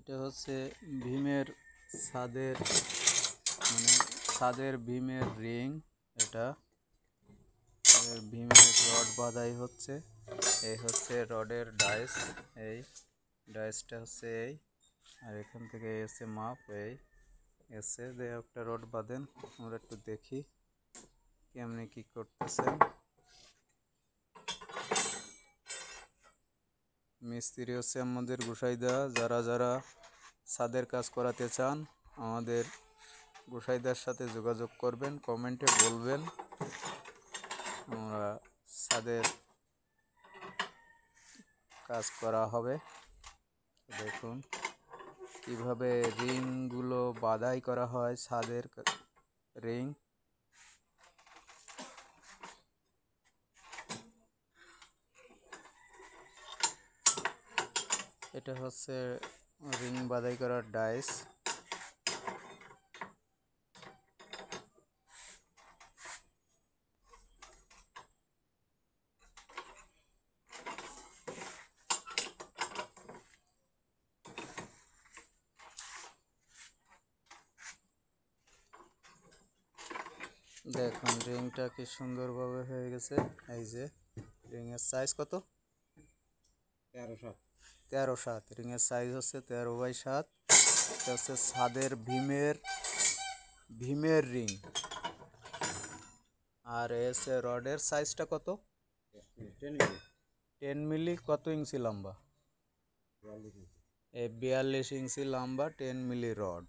এটা হচ্ছে ভীমের ছাদের ছাদের ভীমের রিং। এটা ভীমের রড বাঁধাই হচ্ছে। এই হচ্ছে রডের ডাইস। এই ডাইসটা হচ্ছে এই, আর এখান থেকে এসে মাপ এই এসে একটা রড বাঁধেন। আমরা একটু দেখি কেমনি কি করতেছেন। মিস্ত্রি হচ্ছে আমাদের গোসাইদা। যারা যারা ছাদের কাজ করাতে চান আমাদের গোসাইদার সাথে যোগাযোগ করবেন, কমেন্টে বলবেন, আমরা ছাদের কাজ করা হবে। দেখুন কিভাবে রিংগুলো বাঁধাই করা হয়, ছাদের রিং। এটা হচ্ছে রিং বাঁধাই করার ডাইস। দেখুন রিংটা কি সুন্দরভাবে হয়ে গেছে। এই যে রিংয়ের সাইজ কত? 13/7। রিংয়ের সাইজ হচ্ছে 13/7। এটা হচ্ছে ছাদের ভীমের রিং। আর এসে রডের সাইজটা কত? 10 মিলি। কত ইঞ্চি লম্বা? 42 ইঞ্চি লম্বা 10 মিলি রড।